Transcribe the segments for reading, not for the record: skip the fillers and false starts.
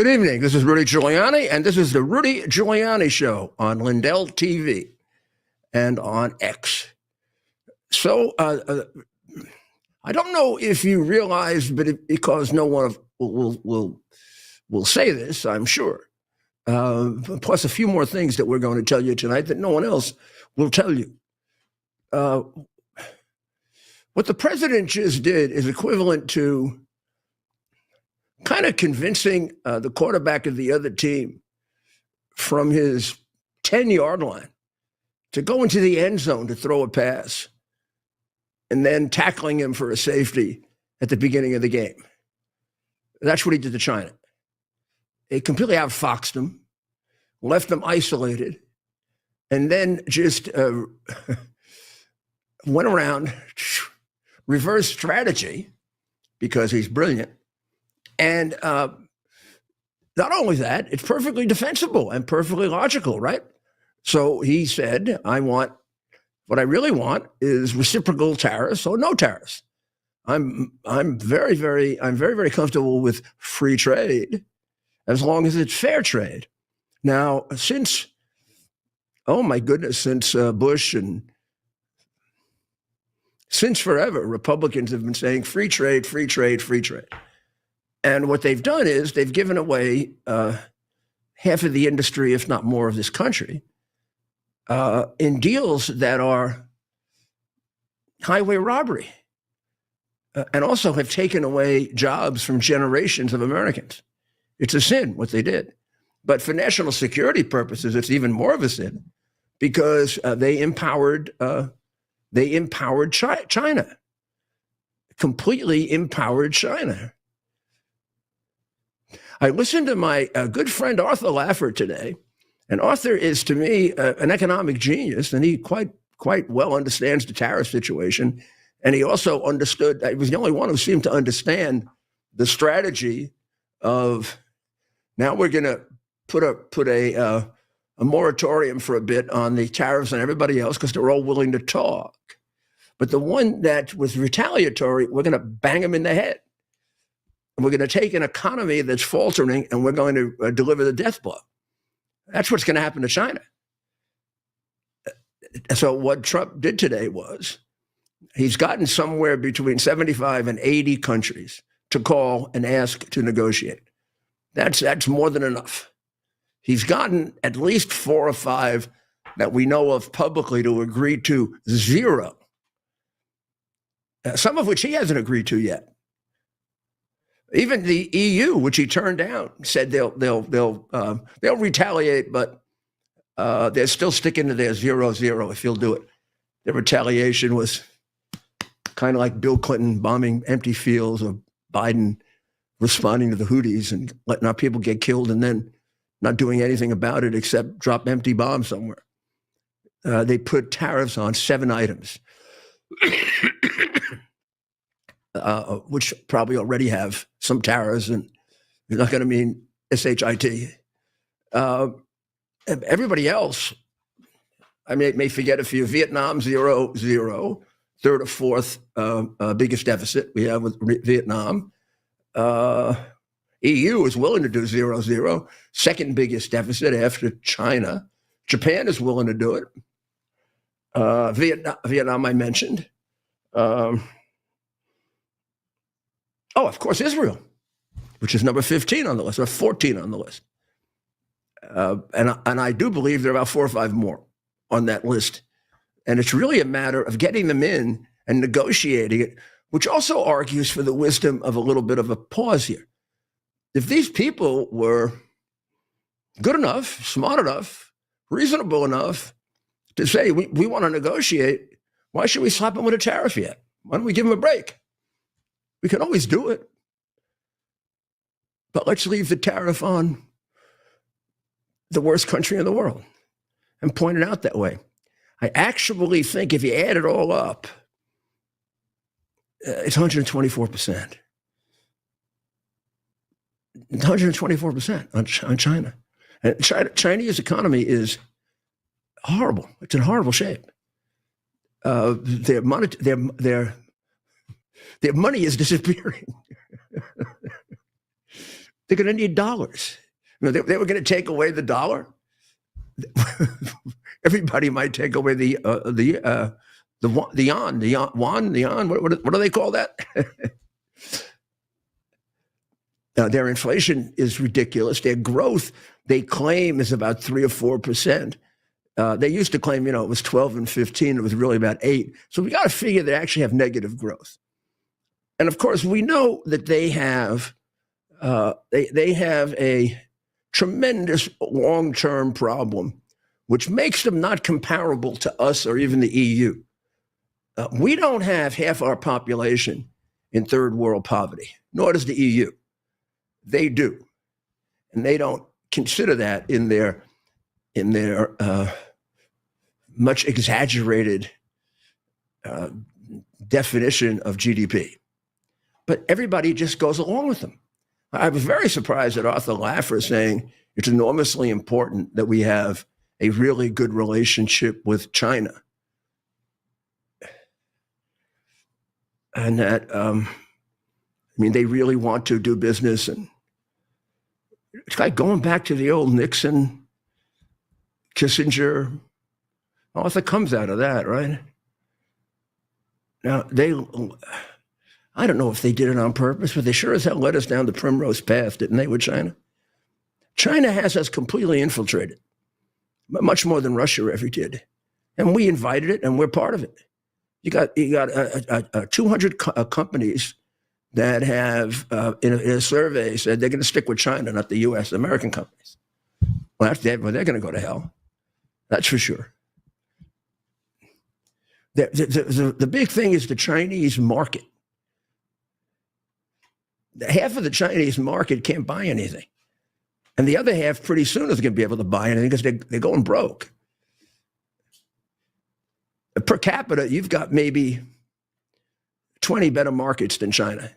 Good evening. This is Rudy Giuliani, and this is the Rudy Giuliani Show on Lindell TV and on X. So I don't know if you realize, but because no one will say this, I'm sure. Plus a few more things that we're going to tell you tonight that no one else will tell you. What the president just did is equivalent to kind of convincing the quarterback of the other team from his 10-yard line to go into the end zone to throw a pass and then tackling him for a safety at the beginning of the game. That's what he did to China. He completely outfoxed them, left them isolated, and then just went around, reverse strategy, because he's brilliant. And not only that, it's perfectly defensible and perfectly logical, right? So he said, what I really want is reciprocal tariffs or no tariffs. I'm very, very comfortable with free trade as long as it's fair trade. Now, since Bush and since forever, Republicans have been saying free trade, free trade, free trade. And what they've done is they've given away half of the industry, if not more, of this country in deals that are highway robbery and also have taken away jobs from generations of Americans. It's a sin what they did. But for national security purposes, it's even more of a sin because they empowered China, completely empowered China. I listened to my good friend Arthur Laffer today, and Arthur is, to me, an economic genius, and he quite well understands the tariff situation. And he also understood, he was the only one who seemed to understand the strategy of, now we're going to put a moratorium for a bit on the tariffs and everybody else because they're all willing to talk. But the one that was retaliatory, we're going to bang them in the head. We're going to take an economy that's faltering and we're going to deliver the death blow. That's what's going to happen to China. So what Trump did today was he's gotten somewhere between 75 and 80 countries to call and ask to negotiate. That's more than enough. He's gotten at least 4 or 5 that we know of publicly to agree to zero, some of which he hasn't agreed to yet. Even the EU, which he turned down, said they'll retaliate, but they're still sticking to their 0-0 if he'll do it. Their retaliation was kind of like Bill Clinton bombing empty fields or Biden responding to the Houthis and letting our people get killed and then not doing anything about it except drop empty bombs somewhere. They put tariffs on 7 items. Which probably already have some tariffs, and you're not going to mean SHIT. Everybody else, I may forget a few. Vietnam, 0-0, third or fourth biggest deficit we have with Vietnam. EU is willing to do 0-0, second biggest deficit after China. Japan is willing to do it. Vietnam I mentioned. Of course, Israel, which is number 15 on the list, or 14 on the list. And I do believe there are about 4 or 5 more on that list. And it's really a matter of getting them in and negotiating it, which also argues for the wisdom of a little bit of a pause here. If these people were good enough, smart enough, reasonable enough to say, we want to negotiate, why should we slap them with a tariff yet? Why don't we give them a break? We can always do it. But let's leave the tariff on the worst country in the world and point it out that way. I actually think if you add it all up, it's 124%. 124% on China. And Chinese economy is horrible. It's in horrible shape. Their money is disappearing. They're going to need dollars. They were going to take away the dollar. Everybody might take away the yuan, the yuan. What do they call that? Their inflation is ridiculous. Their growth, they claim, is about 3 or 4%. They used to claim, it was 12 and 15. It was really about 8. So we got to figure they actually have negative growth. And of course, we know that they have a tremendous long-term problem, which makes them not comparable to us or even the EU. We don't have half our population in third world poverty, nor does the EU. They do, and they don't consider that in their much exaggerated definition of GDP. But everybody just goes along with them. I was very surprised at Arthur Laffer saying it's enormously important that we have a really good relationship with China. And that, they really want to do business. And it's like going back to the old Nixon, Kissinger. Arthur comes out of that, right? Now, I don't know if they did it on purpose, but they sure as hell led us down the primrose path, didn't they, with China? China has us completely infiltrated, much more than Russia ever did. And we invited it, and we're part of it. You got 200 companies that have, in a survey, said they're going to stick with China, not the U.S., American companies. Well, they're going to go to hell. That's for sure. The big thing is the Chinese market. Half of the Chinese market can't buy anything. And the other half pretty soon is going to be able to buy anything because they're going broke. Per capita, you've got maybe 20 better markets than China.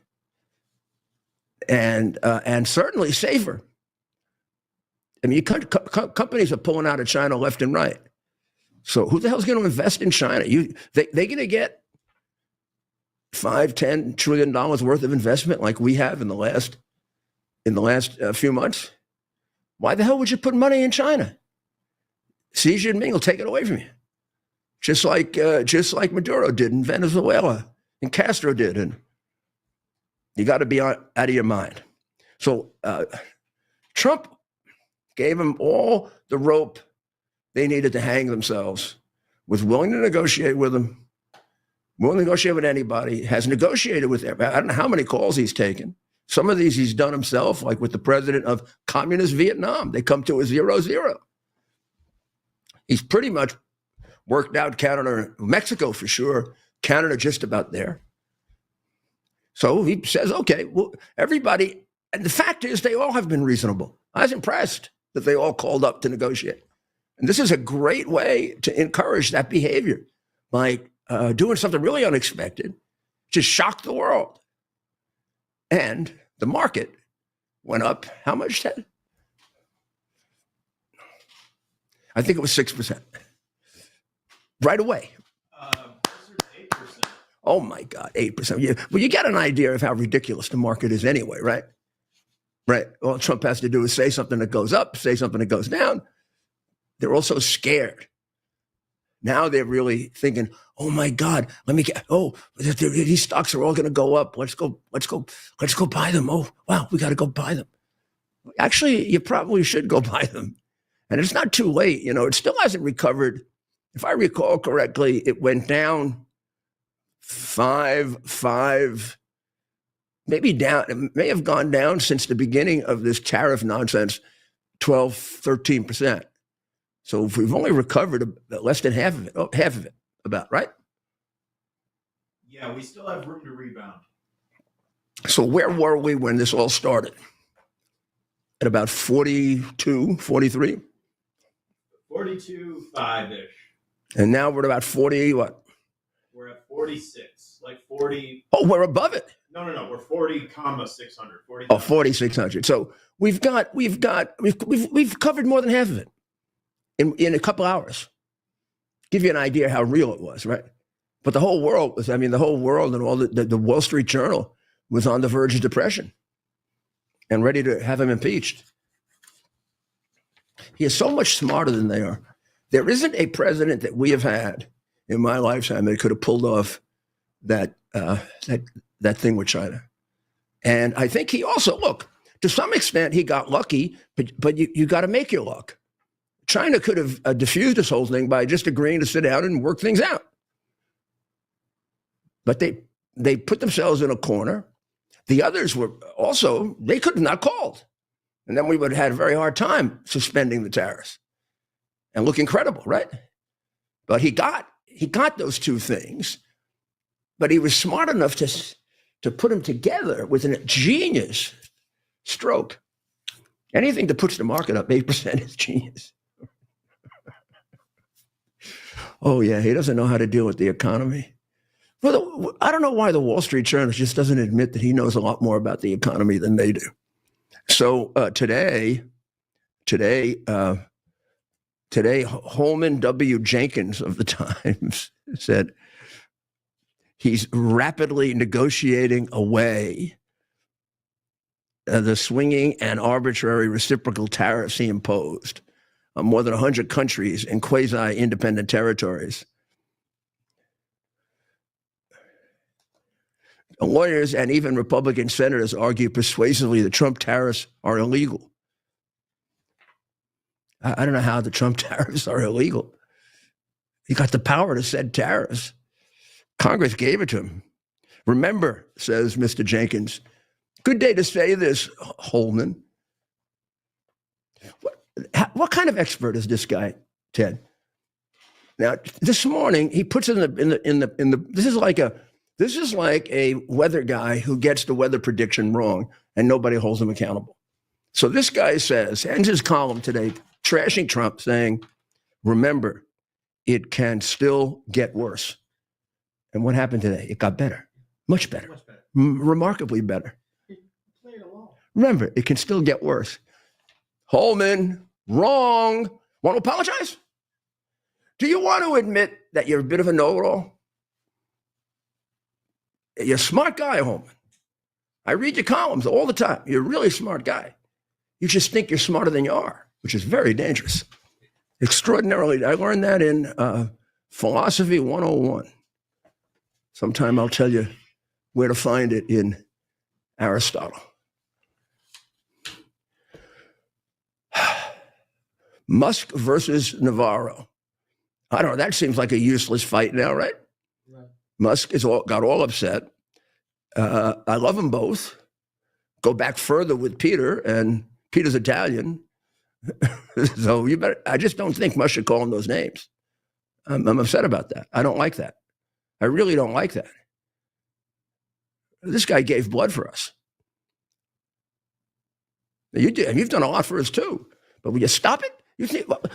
And certainly safer. Companies are pulling out of China left and right. So who the hell's going to invest in China? They're going to get $5-10 trillion worth of investment like we have in the last few months. Why the hell would you put money in China? Xi Jinping will take it away from you, just like Maduro did in Venezuela and Castro did, and you got to be out of your mind. So Trump gave them all the rope they needed to hang themselves, was willing to negotiate with them, willing to negotiate with anybody, has negotiated with them. I don't know how many calls he's taken. Some of these he's done himself, like with the president of communist Vietnam. They come to a 0-0. He's pretty much worked out Canada, Mexico for sure, Canada just about there. So he says, okay, well, everybody, and the fact is they all have been reasonable. I was impressed that they all called up to negotiate. And this is a great way to encourage that behavior by doing something really unexpected, just shock the world. And the market went up, how much, Ted? I think it was 6%. Right away. 8%. Oh my God, 8%. Yeah. Well, you get an idea of how ridiculous the market is anyway, right? Right. All Trump has to do is say something that goes up, say something that goes down. They're also scared. Now they're really thinking, oh my God, these stocks are all going to go up. Let's go buy them. Oh, wow, we got to go buy them. Actually, you probably should go buy them. And it's not too late. It still hasn't recovered. If I recall correctly, it went down 5, maybe down. It may have gone down since the beginning of this tariff nonsense, 12, 13%. So if we've only recovered less than half of it, about, right? Yeah, we still have room to rebound. So where were we when this all started? At about 42, 43? 42.5-ish. And now we're at about 40, what? We're at 46, like 40. Oh, we're above it. No, we're 40,600. 40. Oh, 4,600. So we've covered more than half of it in a couple hours. Give you an idea how real it was, right? But the whole world and all the Wall Street Journal was on the verge of depression. and ready to have him impeached. He is so much smarter than they are. There isn't a president that we have had in my lifetime that could have pulled off that thing with China. And I think he also, look, to some extent, he got lucky, but you got to make your luck. China could have diffused this whole thing by just agreeing to sit down and work things out. But they put themselves in a corner. The others were also, they could have not called. And then we would have had a very hard time suspending the tariffs and looking credible, right? But he got those two things, but he was smart enough to put them together with a genius stroke. Anything that puts the market up 8% is genius. Oh, yeah, he doesn't know how to deal with the economy. Well, I don't know why the Wall Street Journal just doesn't admit that he knows a lot more about the economy than they do. So today, Holman W. Jenkins of the Times said he's rapidly negotiating away the swinging and arbitrary reciprocal tariffs he imposed on more than 100 countries and quasi-independent territories. Lawyers and even Republican senators argue persuasively that Trump tariffs are illegal. I don't know how the Trump tariffs are illegal. He got the power to set tariffs. Congress gave it to him. Remember, says Mr. Jenkins, good day to say this, Holman. What kind of expert is this guy, Ted? Now, this morning he puts it in the. This is like a weather guy who gets the weather prediction wrong and nobody holds him accountable. So this guy ends his column today, trashing Trump, saying, remember, it can still get worse. And what happened today? It got better, much better, remarkably better. Remember, it can still get worse. Holman, wrong. Want to apologize? Do you want to admit that you're a bit of a know-it-all? You're a smart guy, Holman. I read your columns all the time. You're a really smart guy. You just think you're smarter than you are, which is very dangerous. Extraordinarily. I learned that in Philosophy 101. Sometime I'll tell you where to find it in Aristotle. Musk versus Navarro. I don't know. That seems like a useless fight now, right? Musk got all upset. I love them both. Go back further with Peter, and Peter's Italian. So I just don't think Musk should call him those names. I'm upset about that. I don't like that. I really don't like that. This guy gave blood for us. You did, and you've done a lot for us too. But will you stop it?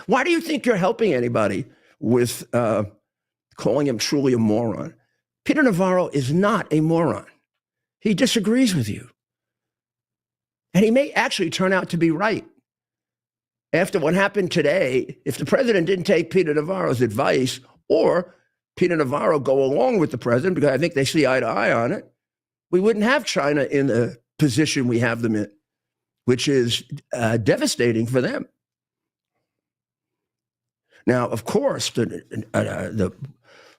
Why do you think you're helping anybody with calling him truly a moron? Peter Navarro is not a moron. He disagrees with you. And he may actually turn out to be right. After what happened today, if the president didn't take Peter Navarro's advice, or Peter Navarro go along with the president, because I think they see eye to eye on it, we wouldn't have China in the position we have them in, which is devastating for them. Now, of course, the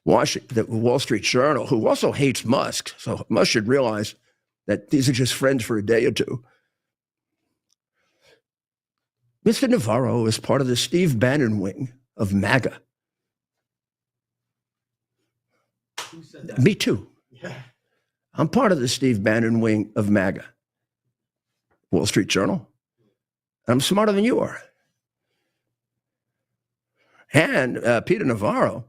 Wall Street Journal, who also hates Musk, so Musk should realize that these are just friends for a day or two. Mr. Navarro is part of the Steve Bannon wing of MAGA. Who said that? Me too. Yeah. I'm part of the Steve Bannon wing of MAGA. Wall Street Journal. I'm smarter than you are. And Peter Navarro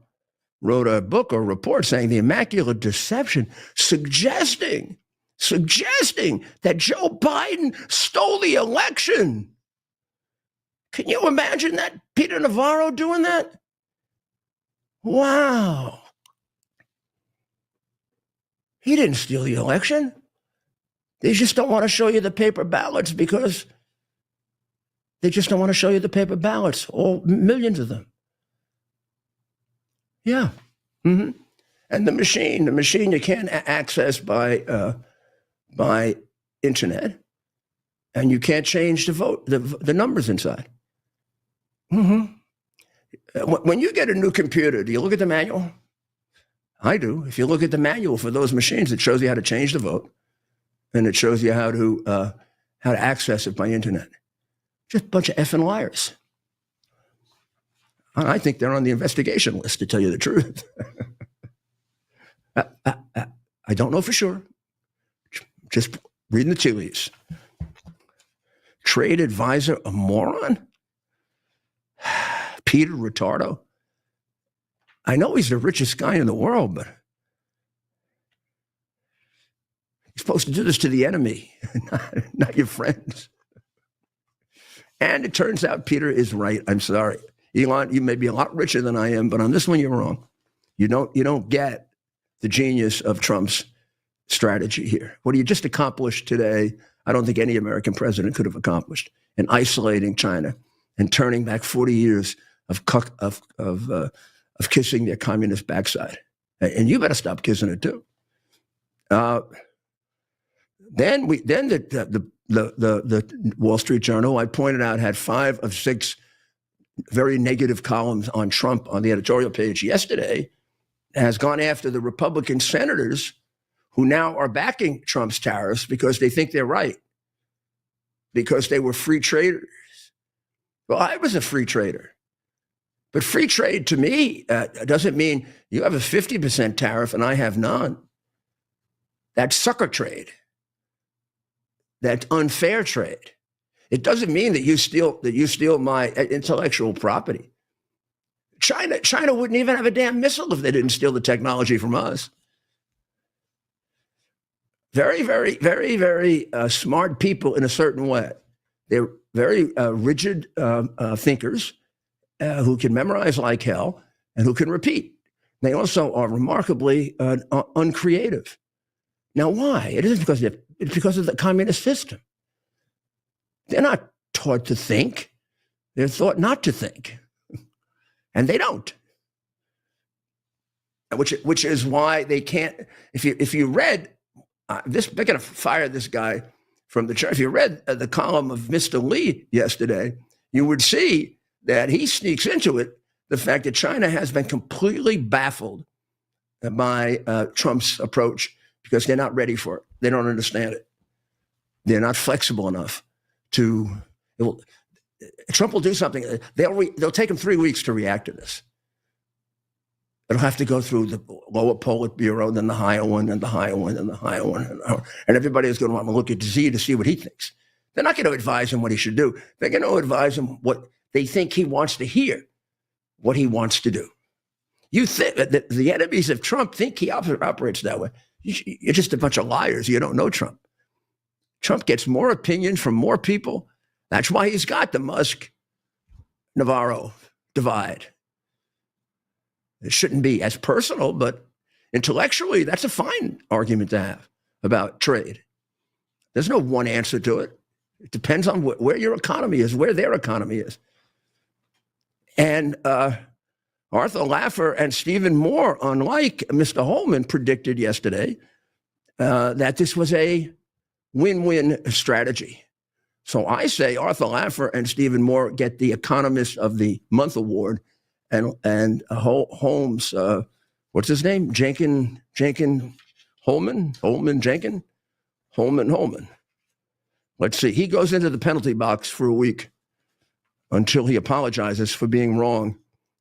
wrote a book or report saying the Immaculate Deception, suggesting that Joe Biden stole the election. Can you imagine that? Peter Navarro doing that? Wow. He didn't steal the election. They just don't want to show you the paper ballots because they just don't want to show you the paper ballots, all millions of them. Yeah. Mm-hmm. And the machine you can't access by internet. and you can't change the numbers inside. Mm-hmm. When you get a new computer, do you look at the manual? I do. If you look at the manual for those machines, it shows you how to change the vote, and it shows you how to access it by internet. Just a bunch of effing liars. I think they're on the investigation list, to tell you the truth. I don't know for sure. Just reading the tea leaves. Trade advisor, a moron? Peter Retardo? I know he's the richest guy in the world, but he's supposed to do this to the enemy, not your friends. And it turns out Peter is right. I'm sorry. Elon, you may be a lot richer than I am, but on this one, you're wrong. You don't get the genius of Trump's strategy here. What he just accomplished today, I don't think any American president could have accomplished, in isolating China and turning back 40 years of kissing their communist backside. And you better stop kissing it too. Then the Wall Street Journal, I pointed out, had 5 of 6 very negative columns on Trump on the editorial page yesterday, has gone after the Republican senators who now are backing Trump's tariffs because they think they're right, because they were free traders. Well, I was a free trader. But free trade to me doesn't mean you have a 50% tariff and I have none. That's sucker trade. That's unfair trade. It doesn't mean that you steal my intellectual property. China wouldn't even have a damn missile if they didn't steal the technology from us. Very, very, very, very smart people in a certain way. They're very rigid thinkers who can memorize like hell and who can repeat. They also are remarkably uncreative. Now, why? It isn't it's because of the communist system. They're not taught to think. They're taught not to think. And they don't. Which is why they can't, if you read this, they're going to fire this guy from the church. If you read the column of Mr. Lee yesterday, you would see that he sneaks into it the fact that China has been completely baffled by Trump's approach because they're not ready for it. They don't understand it. They're not flexible enough to. Trump will do something. They'll take him 3 weeks to react to this. It'll have to go through the lower Politburo, then the higher one, and the higher one, and the higher one, and everybody is going to want to look at Z to see what he thinks. They're not going to advise him what he should do. They're going to advise him what they think he wants to hear, what he wants to do. You think that the enemies of Trump think he operates that way. You're just a bunch of liars. You don't know Trump. Trump gets more opinions from more people. That's why he's got the Musk-Navarro divide. It shouldn't be as personal, but intellectually, that's a fine argument to have about trade. There's no one answer to it. It depends on where your economy is, where their economy is. And Arthur Laffer and Stephen Moore, unlike Mr. Holman, predicted yesterday that this was a win-win strategy. So I say Arthur Laffer and Stephen Moore get the Economist of the Month award, and Holmes, what's his name? Holman. Let's see. He goes into the penalty box for a week until he apologizes for being wrong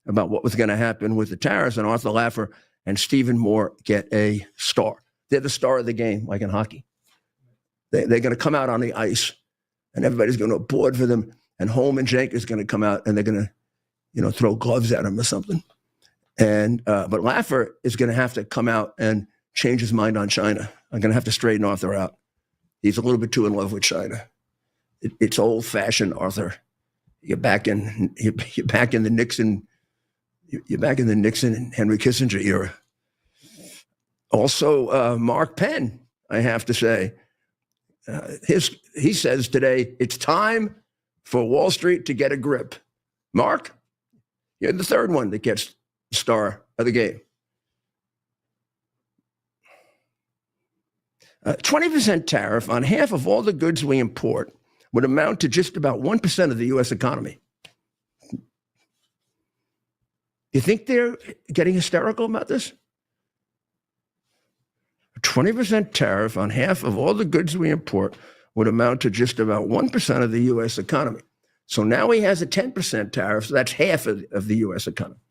about what was going to happen with the tariffs. And Arthur Laffer and Stephen Moore get a star. They're the star of the game, like in hockey. They're going to come out on the ice, and everybody's going to applaud for them. And Holman Jenkins is going to come out, and they're going to, throw gloves at him or something. And but Laffer is going to have to come out and change his mind on China. I'm going to have to straighten Arthur out. He's a little bit too in love with China. It's old-fashioned, Arthur. You're back in the Nixon. You're back in the Nixon and Henry Kissinger era. Also, Mark Penn, I have to say, he says today it's time for Wall Street to get a grip. Mark, you're the third one that gets the star of the game. 20% tariff on half of all the goods we import would amount to just about 1% of the U.S. economy. You think they're getting hysterical about this? A 20% tariff on half of all the goods we import would amount to just about 1% of the U.S. economy. So now he has a 10% tariff, so that's half of the U.S. economy.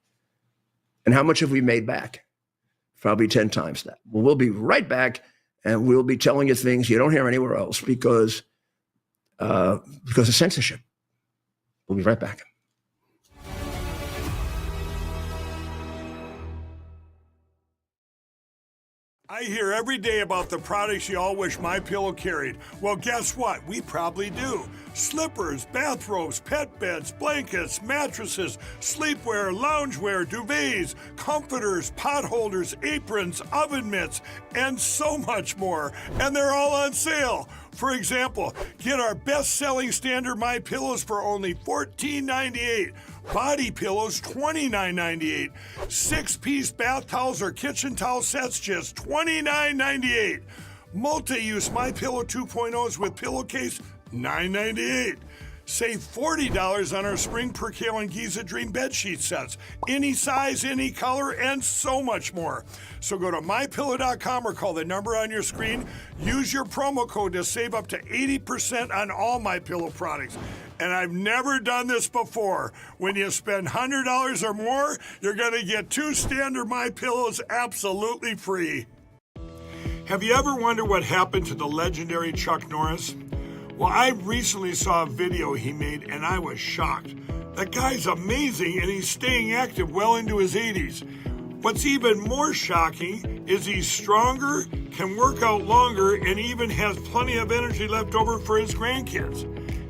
And how much have we made back? Probably 10 times that. Well, we'll be right back, and we'll be telling you things you don't hear anywhere else because of censorship. We'll be right back. I hear every day about the products you all wish MyPillow carried. Well, guess what? We probably do. Slippers, bathrobes, pet beds, blankets, mattresses, sleepwear, loungewear, duvets, comforters, pot holders, aprons, oven mitts, and so much more. And they're all on sale. For example, get our best-selling standard MyPillows for only $14.98. Body pillows, $29.98. 6-piece bath towels or kitchen towel sets, just $29.98. Multi-use MyPillow 2.0s with pillowcase, $9.98. Save $40 on our Spring Percale and Giza Dream bedsheet sets. Any size, any color, and so much more. So go to MyPillow.com or call the number on your screen. Use your promo code to save up to 80% on all MyPillow products. And I've never done this before. When you spend $100 or more, you're going to get 2 standard MyPillows absolutely free. Have you ever wondered what happened to the legendary Chuck Norris? Well, I recently saw a video he made, and I was shocked. That guy's amazing, and he's staying active well into his 80s. What's even more shocking is he's stronger, can work out longer, and even has plenty of energy left over for his grandkids.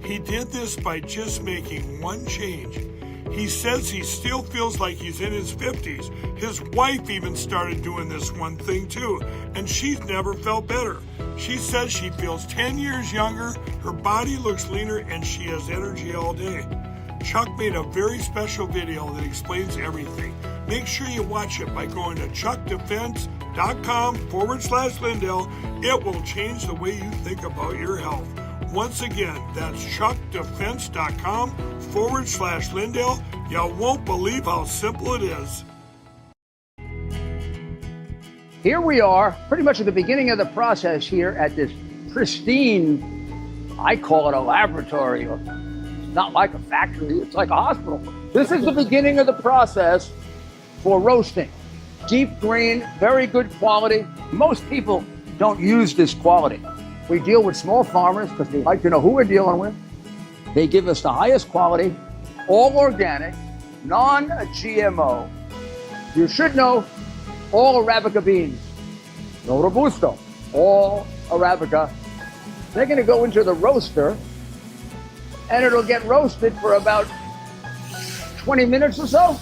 He did this by just making one change. He says he still feels like he's in his 50s. His wife even started doing this one thing too, and she's never felt better. She says she feels 10 years younger, her body looks leaner, and she has energy all day. Chuck made a very special video that explains everything. Make sure you watch it by going to chuckdefense.com/Lindell. It will change the way you think about your health. Once again, that's chuckdefense.com/Lindell. You won't believe how simple it is. Here we are, pretty much at the beginning of the process here at this pristine, I call it a laboratory. It's not like a factory, it's like a hospital. This is the beginning of the process for roasting. Deep green, very good quality. Most people don't use this quality. We deal with small farmers because they like to know who we're dealing with. They give us the highest quality, all organic, non-GMO. You should know all Arabica beans, no Robusto, all Arabica. They're going to go into the roaster, and it'll get roasted for about 20 minutes or so.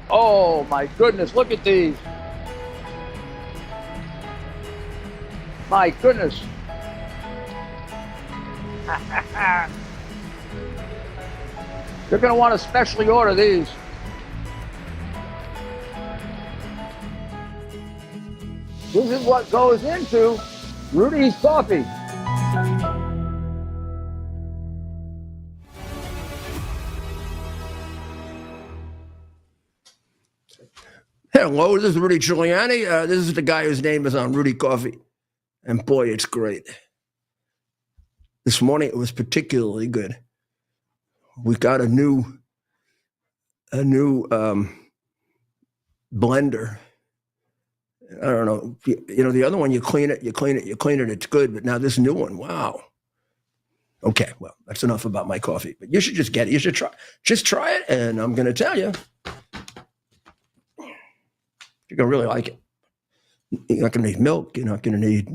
Oh my goodness, look at these. My goodness. You're going to want to specially order these. This is what goes into Rudy's coffee. Hello, this is Rudy Giuliani. This is the guy whose name is on Rudy Coffee. And boy, it's great. This morning, it was particularly good. We got a new blender. I don't know. You know, the other one, you clean it, it's good. But now this new one, wow. Okay, well, that's enough about my coffee. But you should just get it. You should try it. And I'm going to tell you, you're going to really like it. You're not going to need milk. You're not going to need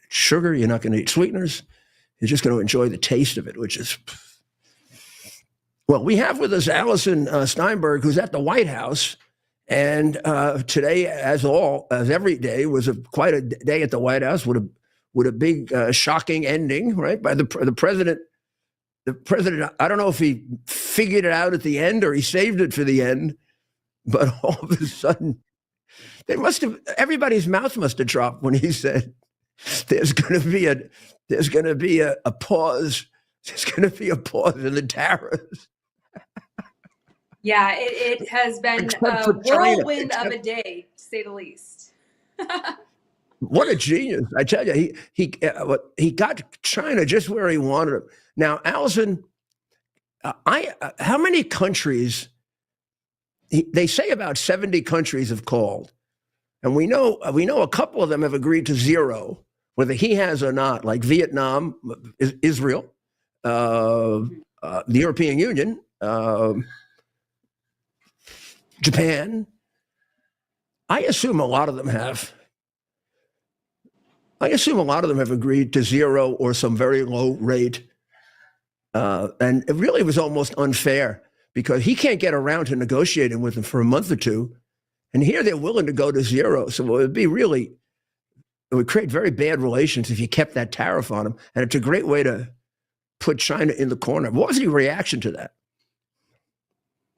sugar. You're not going to need sweeteners. You're just going to enjoy the taste of it, which is... Well, we have with us Allison Steinberg, who's at the White House. And today, as every day, was quite a day at the White House with a big, shocking ending, right, by the president. The president, I don't know if he figured it out at the end or he saved it for the end, but all of a sudden, They must have. Everybody's mouth must have dropped when he said, "There's going to be a pause. There's going to be a pause in the tariffs." Yeah, it has been Except a for China, whirlwind of a day, to say the least. What a genius! I tell you, he got China just where he wanted him. Now, Allison, how many countries? They say about 70 countries have called, and we know a couple of them have agreed to zero, whether he has or not. Like Vietnam, Israel, the European Union, Japan. I assume a lot of them have. I assume a lot of them have agreed to zero or some very low rate. And it really was almost unfair because he can't get around to negotiating with them for a month or two. And here they're willing to go to zero. So it would create very bad relations if you kept that tariff on them. And it's a great way to put China in the corner. What was your reaction to that?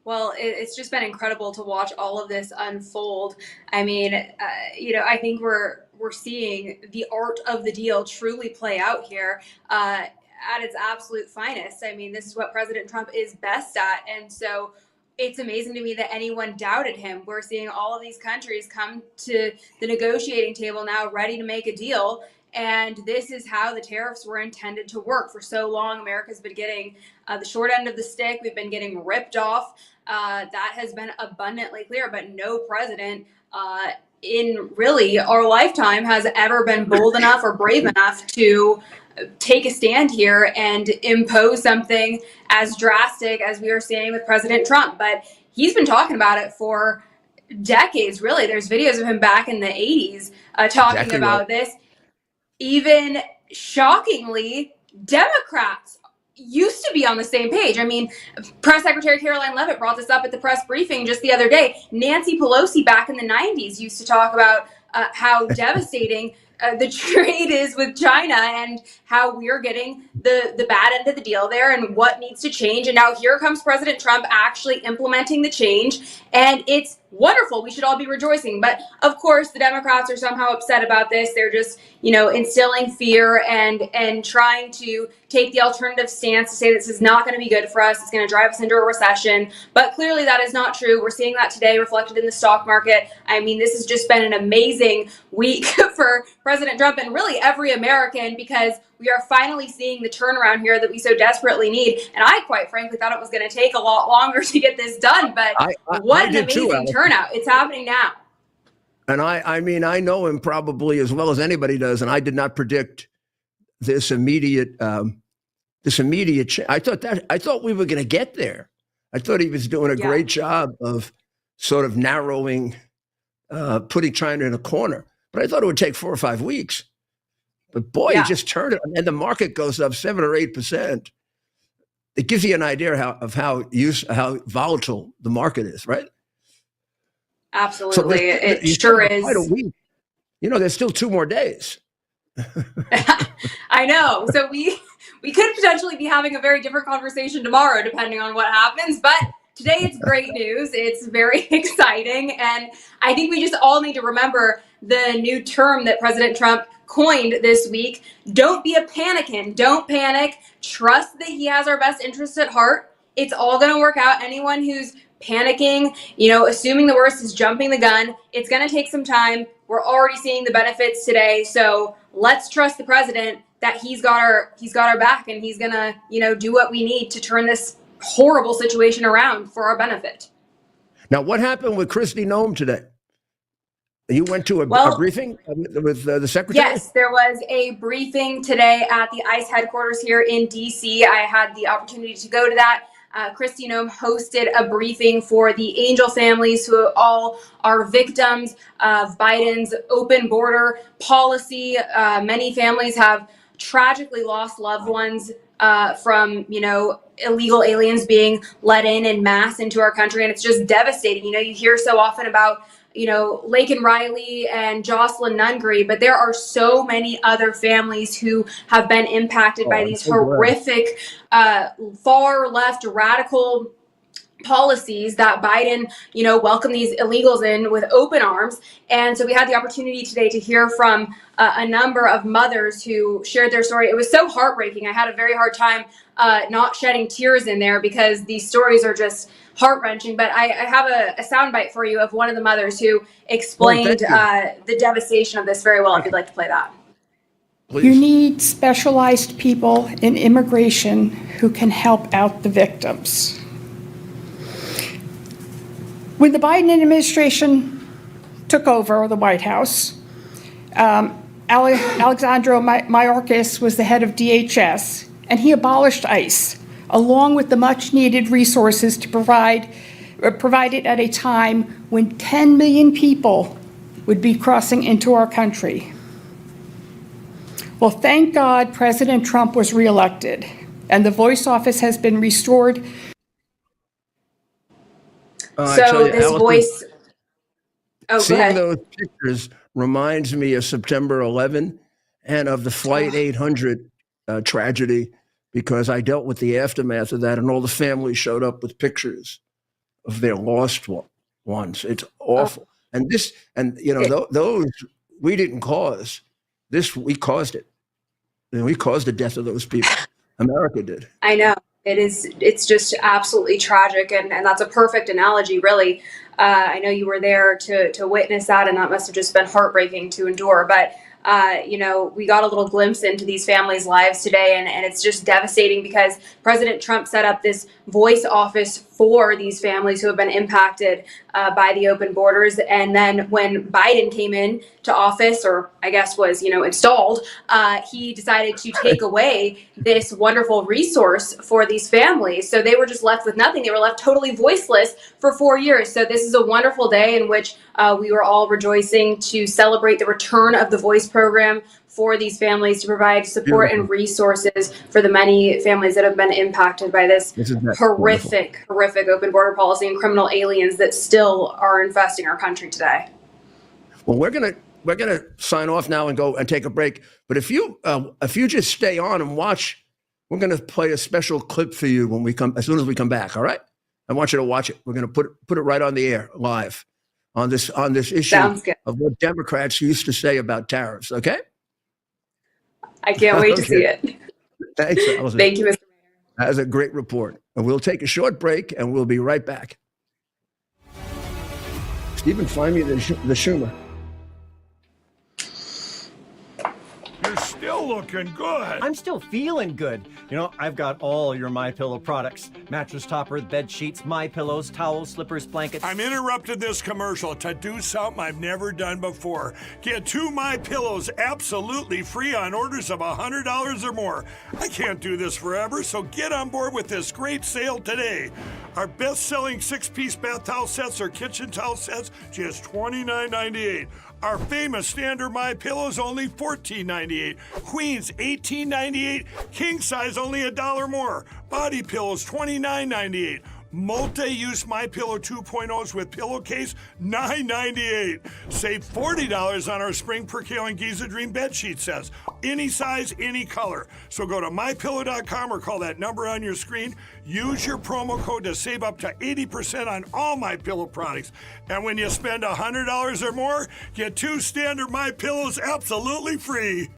Well, it's just been incredible to watch all of this unfold. I mean, I think we're seeing the art of the deal truly play out here at its absolute finest. I mean, this is what President Trump is best at. And so it's amazing to me that anyone doubted him. We're seeing all of these countries come to the negotiating table now ready to make a deal. And this is how the tariffs were intended to work. For so long, America's been getting the short end of the stick. We've been getting ripped off. That has been abundantly clear, but no president in really our lifetime has ever been bold enough or brave enough to take a stand here and impose something as drastic as we are seeing with President Trump. But he's been talking about it for decades, really. There's videos of him back in the 80s talking about this. Even shockingly, Democrats used to be on the same page. I mean, Press Secretary Caroline Leavitt brought this up at the press briefing just the other day. Nancy Pelosi back in the 90s used to talk about how devastating the trade is with China and how we're getting the bad end of the deal there and what needs to change. And now here comes President Trump actually implementing the change. And it's wonderful. We should all be rejoicing. But of course, the Democrats are somehow upset about this. They're just, instilling fear and trying to take the alternative stance to say this is not going to be good for us. It's going to drive us into a recession. But clearly that is not true. We're seeing that today reflected in the stock market. I mean, this has just been an amazing week for President Trump and really every American, because we are finally seeing the turnaround here that we so desperately need. And I, quite frankly, thought it was going to take a lot longer to get this done. But what an amazing turnout. It's happening now. And I mean, I know him probably as well as anybody does. And I did not predict this immediate I thought we were going to get there. I thought he was doing a great job of sort of narrowing, putting China in a corner. But I thought it would take 4 or 5 weeks. But boy, he just turned it, and the market goes up 7 or 8%. It gives you an idea of how volatile the market is, right? Absolutely, So it sure is. Quite a week. There's still 2 more days. I know. So we could potentially be having a very different conversation tomorrow, depending on what happens. But today it's great news. It's very exciting. And I think we just all need to remember the new term that President Trump coined this week. Don't be a panican. Don't panic. Trust that he has our best interests at heart. It's all going to work out. Anyone who's panicking, assuming the worst, is jumping the gun. It's going to take some time. We're already seeing the benefits today. So let's trust the president that he's got our back, and he's going to, do what we need to turn this horrible situation around for our benefit. Now, what happened with Kristi Noem today? You went to a briefing with the secretary? Yes, there was a briefing today at the ICE headquarters here in D.C. I had the opportunity to go to that. Kristi Noem hosted a briefing for the Angel families, who all are victims of Biden's open border policy. Many families have tragically lost loved ones from, illegal aliens being let in mass into our country. And it's just devastating. You hear so often about, Laken Riley and Jocelyn Nungry, but there are so many other families who have been impacted by these horrific, far left radical policies that Biden, welcomed these illegals in with open arms. And so we had the opportunity today to hear from a number of mothers who shared their story. It was so heartbreaking. I had a very hard time not shedding tears in there because these stories are just heart-wrenching. But I have a soundbite for you of one of the mothers who explained the devastation of this very well, if you'd like to play that. Please. You need specialized people in immigration who can help out the victims. When the Biden administration took over the White House, Alexandro Mayorkas was the head of DHS, and he abolished ICE, along with the much-needed resources to provide it at a time when 10 million people would be crossing into our country. Well, thank God President Trump was reelected, and the Voice office has been restored. So this Allison, voice. Oh, go seeing ahead. those pictures reminds me of September 11 and of the Flight 800 tragedy, because I dealt with the aftermath of that, and all the families showed up with pictures of their lost ones. It's awful. And this, those we didn't cause. This, we caused it. And we caused the death of those people. America did. I know. It's just absolutely tragic. And that's a perfect analogy, really. I know you were there to witness that, and that must have just been heartbreaking to endure. But, we got a little glimpse into these families' lives today, and it's just devastating because President Trump set up this voice office for these families who have been impacted by the open borders. And then when Biden came in to office, or I guess was, installed, he decided to take away this wonderful resource for these families. So they were just left with nothing. They were left totally voiceless for 4 years. So this is a wonderful day in which we were all rejoicing to celebrate the return of the Voice program for these families, to provide support and resources for the many families that have been impacted by this horrific open border policy and criminal aliens that still are infesting our country today. Well, we're gonna sign off now and go and take a break. But if you just stay on and watch, we're gonna play a special clip for you when we come, as soon as we come back. All right? I want you to watch it. We're gonna put it right on the air live on this issue of what Democrats used to say about tariffs. Okay? I can't wait to see it. Thanks, Allison. Thank you, Mr. Mayor. That was a great report. And we'll take a short break, and we'll be right back. Stephen, find me the Schumer. You're still looking good. I'm still feeling good. I've got all your MyPillow products. Mattress topper, bed sheets, My Pillows, towels, slippers, blankets. I'm interrupting this commercial to do something I've never done before. Get 2 MyPillows absolutely free on orders of $100 or more. I can't do this forever, so get on board with this great sale today. Our best-selling 6-piece bath towel sets or kitchen towel sets, just $29.98. Our famous standard MyPillows only $14.98. Queens $18.98. King size only $1 more. Body pillows $29.98. Multi-use MyPillow 2.0s with pillowcase $9.98. Save $40 on our Spring Percale and Giza Dream bedsheet sets. Any size, any color. So go to MyPillow.com or call that number on your screen. Use your promo code to save up to 80% on all MyPillow products. And when you spend $100 or more, get 2 standard MyPillows absolutely free.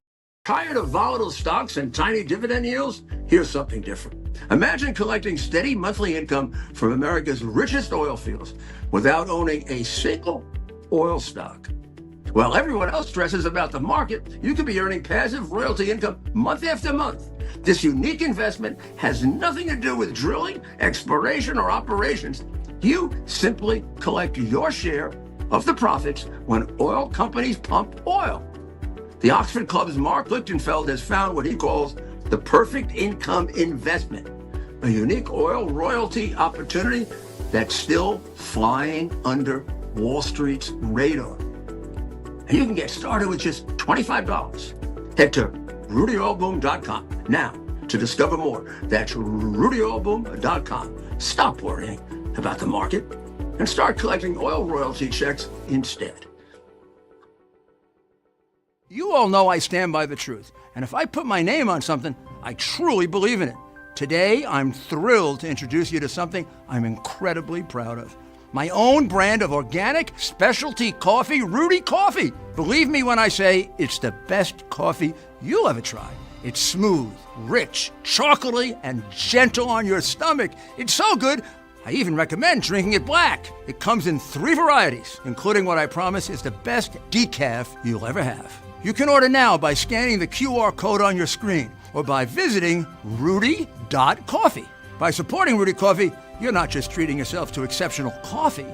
Tired of volatile stocks and tiny dividend yields? Here's something different. Imagine collecting steady monthly income from America's richest oil fields without owning a single oil stock. While everyone else stresses about the market, you could be earning passive royalty income month after month. This unique investment has nothing to do with drilling, exploration, or operations. You simply collect your share of the profits when oil companies pump oil. The Oxford Club's Mark Lichtenfeld has found what he calls the perfect income investment, a unique oil royalty opportunity that's still flying under Wall Street's radar. And you can get started with just $25. Head to RudyOilBoom.com now to discover more. That's RudyOilBoom.com. Stop worrying about the market and start collecting oil royalty checks instead. You all know I stand by the truth. And if I put my name on something, I truly believe in it. Today, I'm thrilled to introduce you to something I'm incredibly proud of. My own brand of organic specialty coffee, Rudy Coffee. Believe me when I say it's the best coffee you'll ever try. It's smooth, rich, chocolatey, and gentle on your stomach. It's so good, I even recommend drinking it black. It comes in 3 varieties, including what I promise is the best decaf you'll ever have. You can order now by scanning the QR code on your screen or by visiting rudy.coffee. By supporting Rudy Coffee, you're not just treating yourself to exceptional coffee,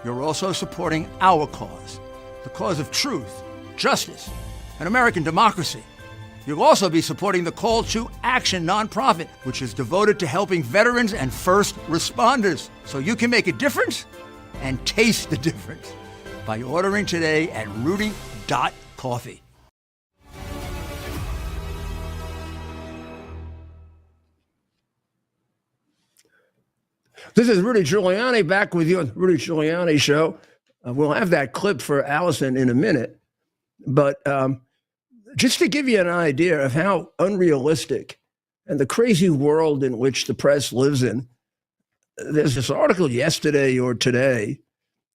you're also supporting our cause, the cause of truth, justice, and American democracy. You'll also be supporting the Call to Action nonprofit, which is devoted to helping veterans and first responders, so you can make a difference and taste the difference by ordering today at rudy.coffee. This is Rudy Giuliani back with you on the Rudy Giuliani Show. We'll have that clip for Allison in a minute. But just to give you an idea of how unrealistic and the crazy world in which the press lives in, there's this article yesterday or today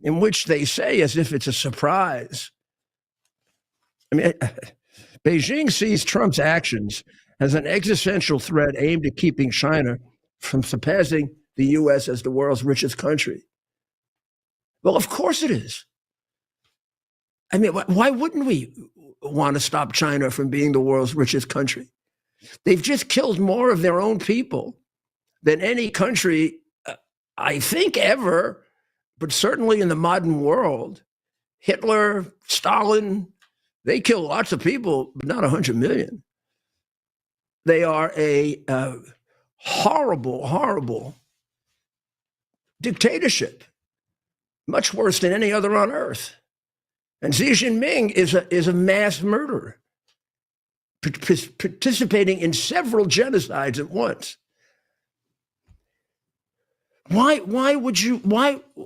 in which they say, as if it's a surprise, I mean, Beijing sees Trump's actions as an existential threat aimed at keeping China from surpassing the U.S. as the world's richest country. Well, of course it is. I mean, why wouldn't we want to stop China from being the world's richest country? They've just killed more of their own people than any country, I think, ever, but certainly in the modern world. Hitler, Stalin, they kill lots of people, but not 100 million. They are a horrible, horrible dictatorship, much worse than any other on earth. And Xi Jinping is a mass murderer, participating in several genocides at once. Why would you,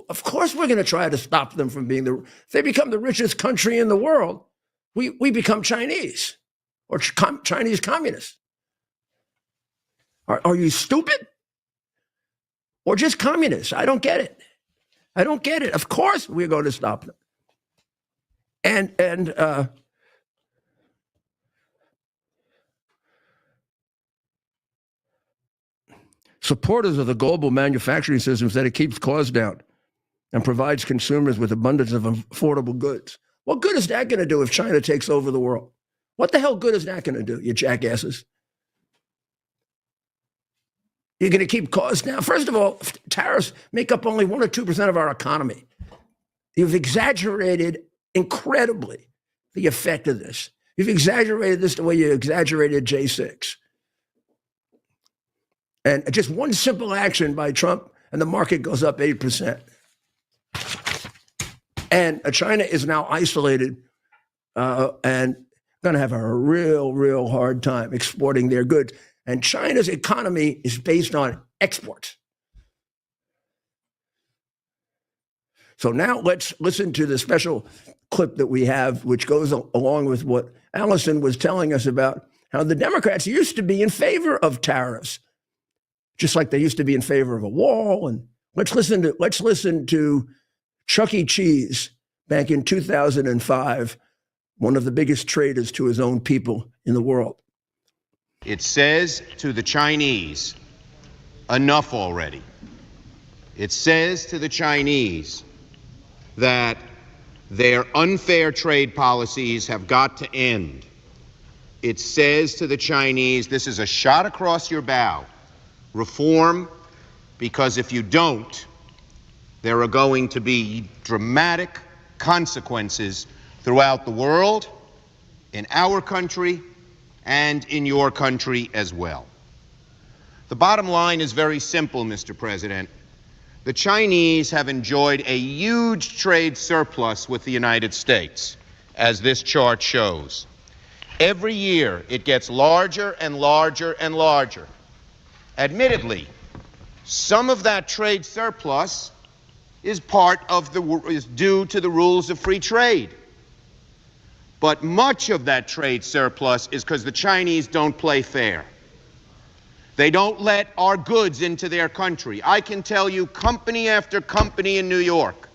of course we're going to try to stop them from being if they become the richest country in the world, we become Chinese or Chinese communists. Are you stupid? Or just communists? I don't get it. I don't get it. Of course we're going to stop them. And supporters of the global manufacturing system said it keeps costs down and provides consumers with abundance of affordable goods. What good is that going to do if China takes over the world? What the hell good is that going to do, you jackasses? You're going to keep costs down. First of all, tariffs make up only 1 or 2% of our economy. You've exaggerated incredibly the effect of this. You've exaggerated this the way you exaggerated J6. And just one simple action by Trump, and the market goes up 8%. And China is now isolated and going to have a real hard time exporting their goods. And China's economy is based on exports. So now let's listen to the special clip that we have, which goes along with what Allison was telling us about how the Democrats used to be in favor of tariffs, just like they used to be in favor of a wall. And let's listen to Chuck E. Cheese back in 2005, one of the biggest traitors to his own people in the world. It says to the Chinese, enough already. It says to the Chinese that their unfair trade policies have got to end. It says to the Chinese, this is a shot across your bow. Reform, because if you don't, there are going to be dramatic consequences throughout the world, in our country, and in your country as well. The bottom line is very simple, Mr. President. The Chinese have enjoyed a huge trade surplus with the United States, as this chart shows. Every year, it gets larger and larger and larger. Admittedly, some of that trade surplus is due to the rules of free trade. But much of that trade surplus is because the Chinese don't play fair. They don't let our goods into their country. I can tell you company after company in New York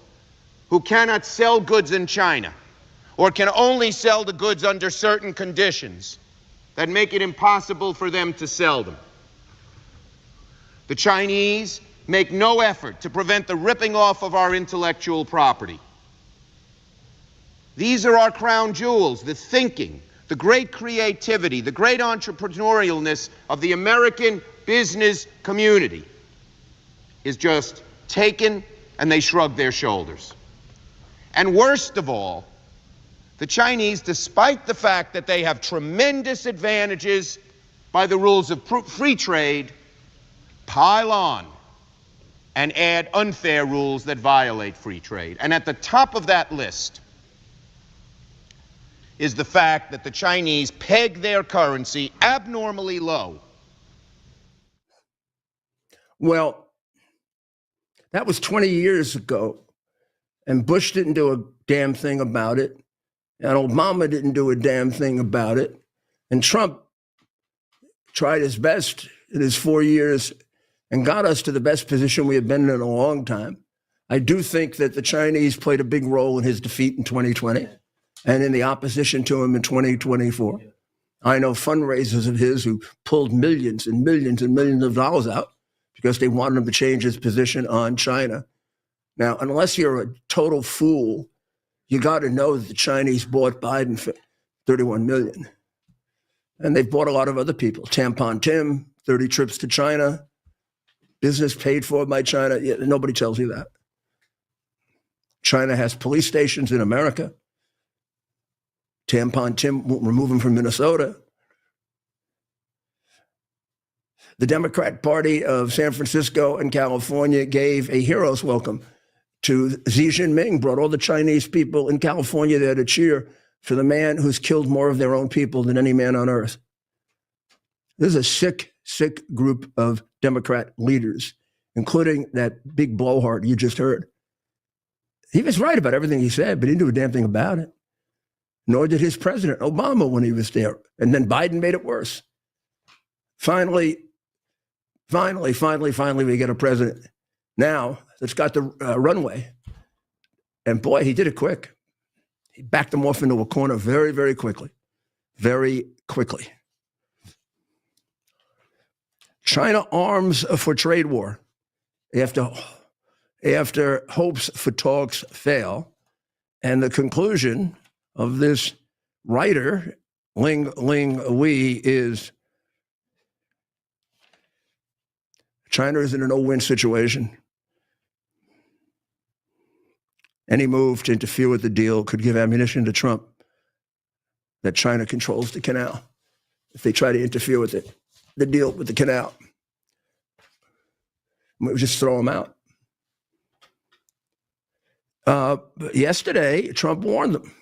who cannot sell goods in China or can only sell the goods under certain conditions that make it impossible for them to sell them. The Chinese make no effort to prevent the ripping off of our intellectual property. These are our crown jewels, the thinking, the great creativity, the great entrepreneurialness of the American business community is just taken and they shrug their shoulders. And worst of all, the Chinese, despite the fact that they have tremendous advantages by the rules of free trade, pile on and add unfair rules that violate free trade. And at the top of that list is the fact that the Chinese peg their currency abnormally low. Well, that was 20 years ago, and Bush didn't do a damn thing about it, and Obama didn't do a damn thing about it, and Trump tried his best in his 4 years and got us to the best position we have been in a long time. I do think that the Chinese played a big role in his defeat in 2020 and in the opposition to him in 2024. I know fundraisers of his who pulled millions and millions and millions of dollars out because they wanted him to change his position on China. Now, unless you're a total fool, you got to know that the Chinese bought Biden for $31 million. And they've bought a lot of other people. Tampon Tim, 30 trips to China, business paid for by China. Yeah, nobody tells you that. China has police stations in America. Tampon Tim won't remove him from Minnesota. The Democrat Party of San Francisco and California gave a hero's welcome to Xi Jinping, brought all the Chinese people in California there to cheer for the man who's killed more of their own people than any man on earth. This is a sick, sick group of Democrat leaders, including that big blowhard you just heard. He was right about everything he said, but he didn't do a damn thing about it. Nor did his president, Obama, when he was there. And then Biden made it worse. Finally, we get a president now that's got the runway. And boy, he did it quick. He backed them off into a corner very, very quickly. Very quickly. China arms for trade war after hopes for talks fail. And the conclusion of this writer, Ling Wei, is China is in a no-win situation. Any move to interfere with the deal could give ammunition to Trump that China controls the canal. If they try to interfere with it, the deal with the canal, we would just throw them out. Yesterday, Trump warned them,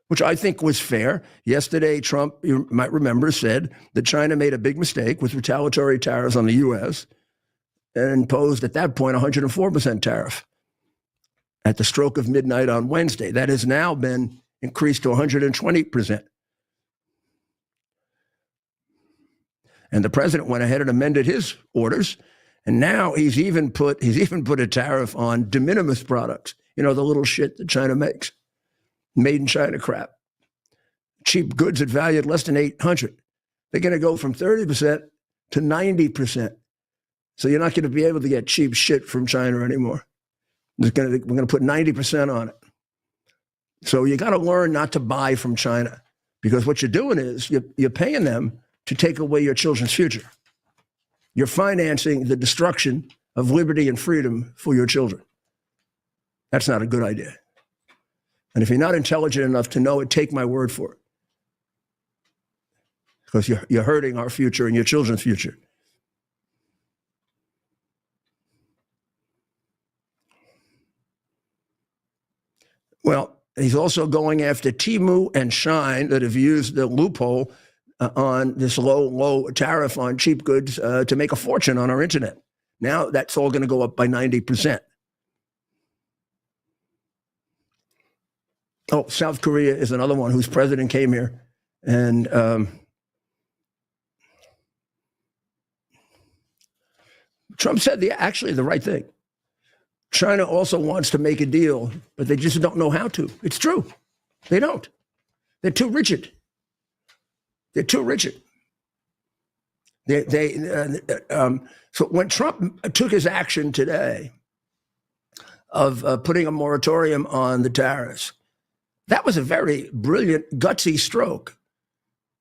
which I think was fair. Yesterday, Trump, you might remember, said that China made a big mistake with retaliatory tariffs on the U.S. and imposed at that point 104% tariff at the stroke of midnight on Wednesday. That has now been increased to 120%. And the president went ahead and amended his orders, and now he's even put a tariff on de minimis products. You know, the little shit that China makes, made in China crap, cheap goods that valued less than $800. They're going to go from 30% to 90%. So you're not going to be able to get cheap shit from China anymore. We're going to put 90% on it. So you got to learn not to buy from China, because what you're doing is you're paying them to take away your children's future. You're financing the destruction of liberty and freedom for your children. That's not a good idea. And if you're not intelligent enough to know it, take my word for it. Because you're hurting our future and your children's future. Well, he's also going after Temu and Shine that have used the loophole on this low tariff on cheap goods to make a fortune on our internet. Now that's all going to go up by 90%. Oh, South Korea is another one whose president came here and Trump said actually the right thing. China also wants to make a deal, but they just don't know how to. It's true. They don't. They're too rigid. They're too rigid. So when Trump took his action today of putting a moratorium on the tariffs, that was a very brilliant, gutsy stroke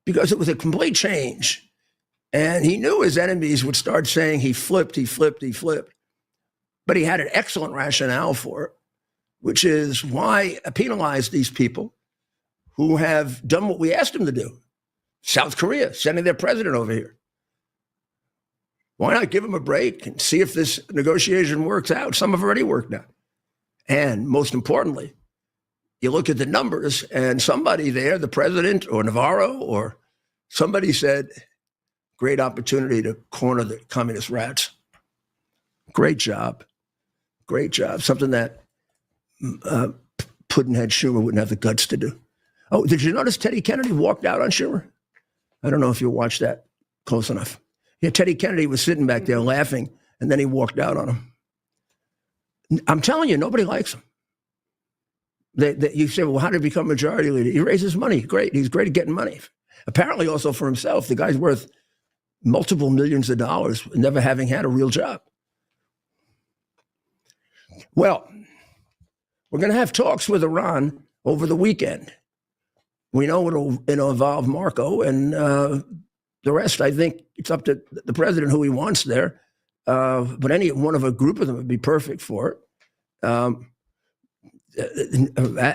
because it was a complete change. And he knew his enemies would start saying he flipped. But he had an excellent rationale for it, which is why penalize these people who have done what we asked them to do. South Korea, sending their president over here. Why not give them a break and see if this negotiation works out? Some have already worked out. And most importantly, you look at the numbers and somebody there, the president or Navarro or somebody said, great opportunity to corner the communist rats. Great job. Great job. Something that Puddinhead Schumer wouldn't have the guts to do. Oh, did you notice Teddy Kennedy walked out on Schumer? I don't know if you watched that close enough. Yeah, Teddy Kennedy was sitting back there laughing, and then he walked out on him. I'm telling you, nobody likes him. You say, well, how did he become majority leader? He raises money. Great. He's great at getting money. Apparently also for himself. The guy's worth multiple millions of dollars, never having had a real job. Well, we're going to have talks with Iran over the weekend. We know it'll involve Marco, and the rest, I think it's up to the president who he wants there. But any one of a group of them would be perfect for it.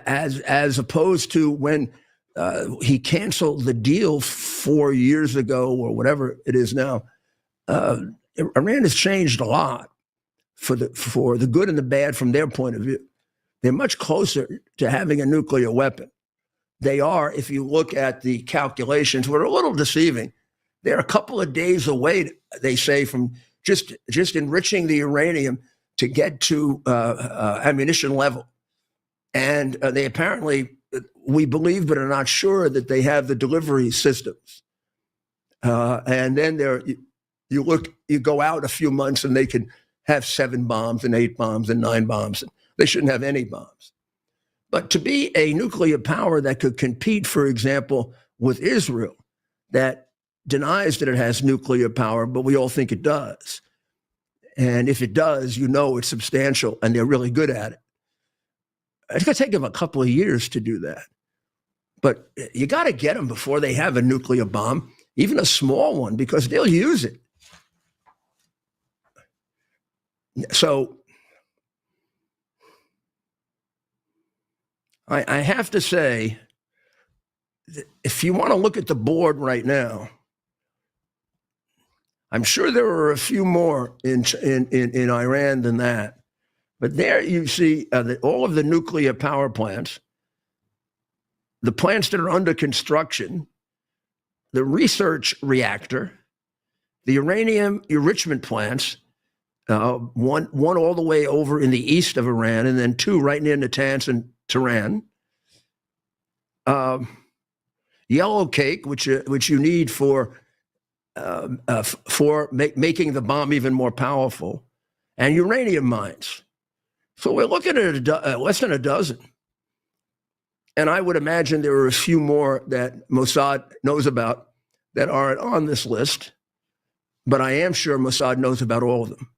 As opposed to when he canceled the deal 4 years ago or whatever it is now. Iran has changed a lot for the good and the bad from their point of view. They're much closer to having a nuclear weapon. They are, if you look at the calculations, we're a little deceiving. They're a couple of days away, they say, from just enriching the uranium to get to ammunition level. And they apparently, we believe but are not sure that they have the delivery systems. And then you go out a few months and they can have 7 bombs and 8 bombs and 9 bombs. They shouldn't have any bombs. But to be a nuclear power that could compete, for example, with Israel, that denies that it has nuclear power, but we all think it does. And if it does, you know it's substantial and they're really good at it. It's going to take them a couple of years to do that. But you got to get them before they have a nuclear bomb, even a small one, because they'll use it. So I have to say, if you want to look at the board right now, I'm sure there are a few more in Iran than that. But there you see all of the nuclear power plants, the plants that are under construction, the research reactor, the uranium enrichment plants, one all the way over in the east of Iran, and then 2 right near Natanz and Tehran. Yellow cake, which you need for making the bomb even more powerful, and uranium mines. So we're looking at less than a dozen. And I would imagine there are a few more that Mossad knows about that aren't on this list, but I am sure Mossad knows about all of them.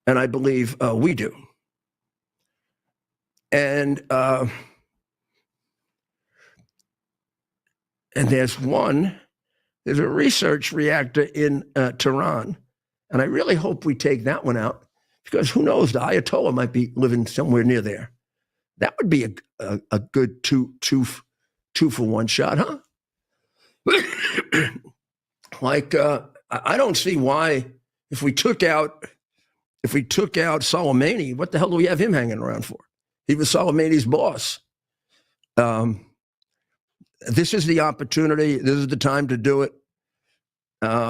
And I believe we do. And there's a research reactor in Tehran. And I really hope we take that one out, because who knows, the Ayatollah might be living somewhere near there. That would be a good two for one shot, huh? I don't see why, if we took out Soleimani, what the hell do we have him hanging around for? He was Soleimani's boss. This is the opportunity. This is the time to do it.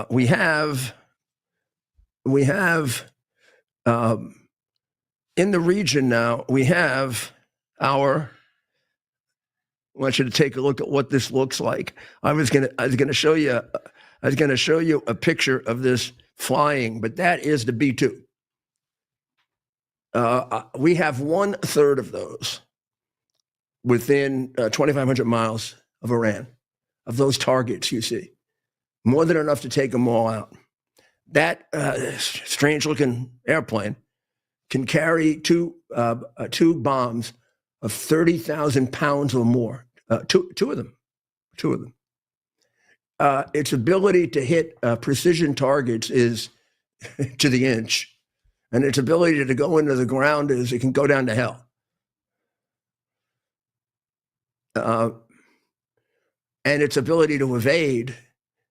We have in the region now, we have I want you to take a look at what this looks like. I was going to show you a picture of this flying, but that is the B-2. We have 1/3 of those within 2,500 miles of Iran, of those targets you see. More than enough to take them all out. That strange-looking airplane can carry two bombs of 30,000 pounds or more. Two of them. Its ability to hit precision targets is to the inch. And its ability to go into the ground is it can go down to hell. And its ability to evade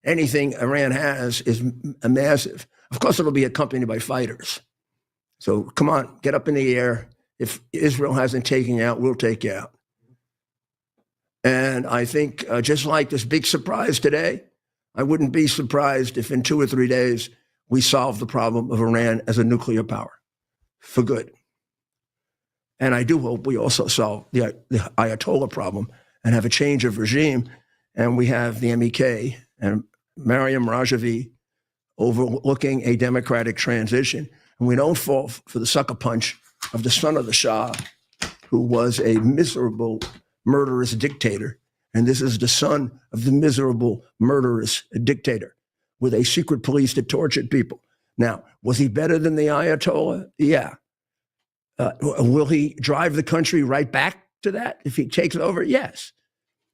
anything Iran has is massive. Of course, it'll be accompanied by fighters. So come on, get up in the air. If Israel hasn't taken you out, we'll take you out. And I think just like this big surprise today, I wouldn't be surprised if in 2 or 3 days we solve the problem of Iran as a nuclear power for good. And I do hope we also solve the Ayatollah problem and have a change of regime. And we have the MEK and Maryam Rajavi overlooking a democratic transition. And we don't fall for the sucker punch of the son of the Shah, who was a miserable, murderous dictator. And this is the son of the miserable, murderous dictator with a secret police that tortured people. Now, was he better than the Ayatollah? Yeah. Will he drive the country right back to that if he takes over? Yes.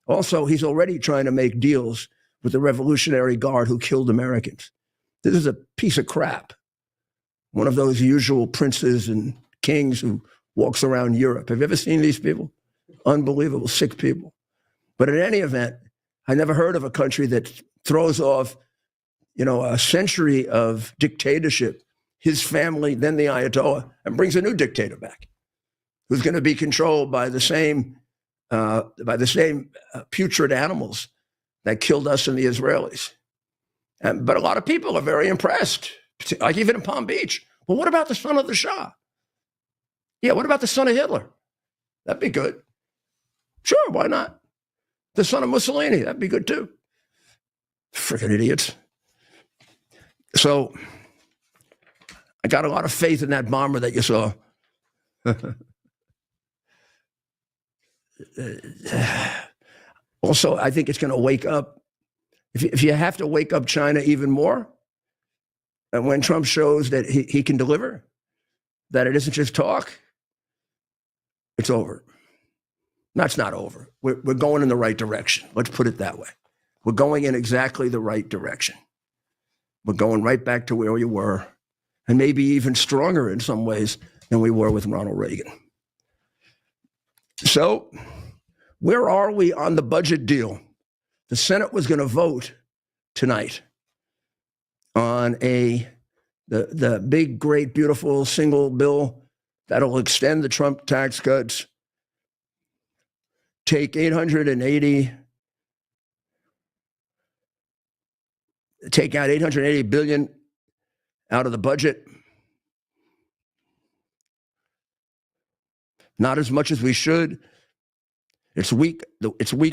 Also, he's already trying to make deals with the Revolutionary Guard who killed Americans. This is a piece of crap. One of those usual princes and kings who walks around Europe. Have you ever seen these people? Unbelievable, sick people. But in any event, I never heard of a country that throws off, a century of dictatorship, his family, then the Ayatollah, and brings a new dictator back, who's going to be controlled by the same putrid animals that killed us and the Israelis. But a lot of people are very impressed, like even in Palm Beach. Well, what about the son of the Shah? Yeah, what about the son of Hitler? That'd be good. Sure, why not? The son of Mussolini, that'd be good too. Freaking idiots. So I got a lot of faith in that bomber that you saw. Also, I think it's going to wake up. If you have to wake up China even more, and when Trump shows that he can deliver, that it isn't just talk, it's over. No, it's not over. We're going in the right direction. Let's put it that way. We're going in exactly the right direction. We're going right back to where we were, and maybe even stronger in some ways than we were with Ronald Reagan. So, where are we on the budget deal? The Senate was going to vote tonight on the big, great, beautiful single bill that'll extend the Trump tax cuts, take out 880 billion out of the budget. Not as much as we should. It's weak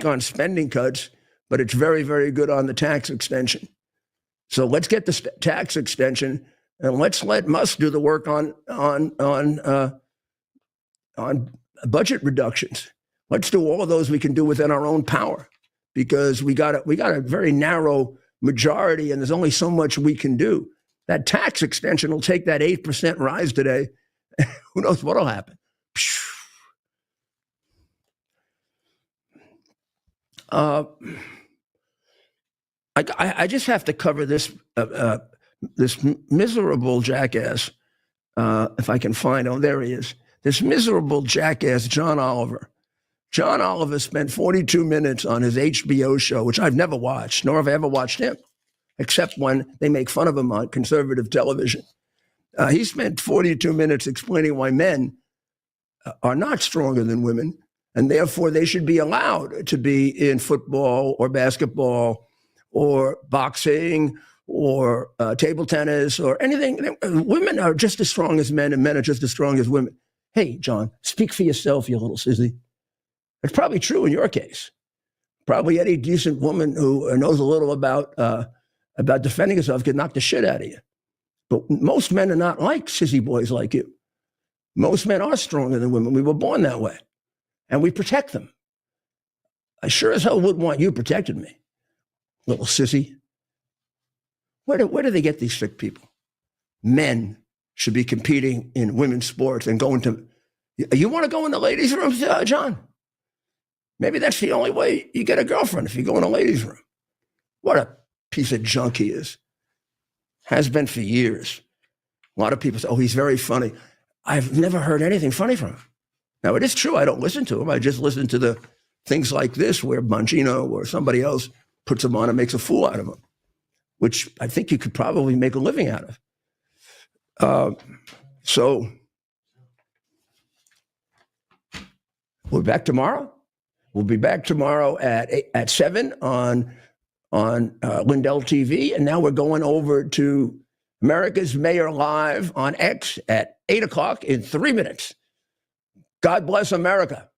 on spending cuts, but it's very, very good on the tax extension. So let's get the tax extension and let's let Musk do the work on budget reductions. Let's do all of those we can do within our own power, because we got a very narrow majority and there's only so much we can do. That tax extension will take that 8% rise today. Who knows what'll happen? I just have to cover this this miserable jackass. If I can find, there he is. This miserable jackass, John Oliver. John Oliver spent 42 minutes on his HBO show, which I've never watched, nor have I ever watched him, except when they make fun of him on conservative television. He spent 42 minutes explaining why men are not stronger than women, and therefore they should be allowed to be in football or basketball or boxing or table tennis or anything. Women are just as strong as men, and men are just as strong as women. Hey, John, speak for yourself, you little sissy. It's probably true in your case. Probably any decent woman who knows a little about defending herself could knock the shit out of you. But most men are not like sissy boys like you. Most men are stronger than women. We were born that way. And we protect them. I sure as hell wouldn't want you protecting me, little sissy. Where do they get these sick people? Men should be competing in women's sports and going to, you want to go in the ladies' room, John? Maybe that's the only way you get a girlfriend, if you go in a ladies' room. What a piece of junk he is. Has been for years. A lot of people say, oh, he's very funny. I've never heard anything funny from him. Now, it is true, I don't listen to him. I just listen to the things like this where Bongino or somebody else puts him on and makes a fool out of him, which I think you could probably make a living out of. So we'll be back tomorrow. We'll be back tomorrow at 7 on Lindell TV. And now we're going over to America's Mayor Live on X at 8 o'clock in 3 minutes. God bless America.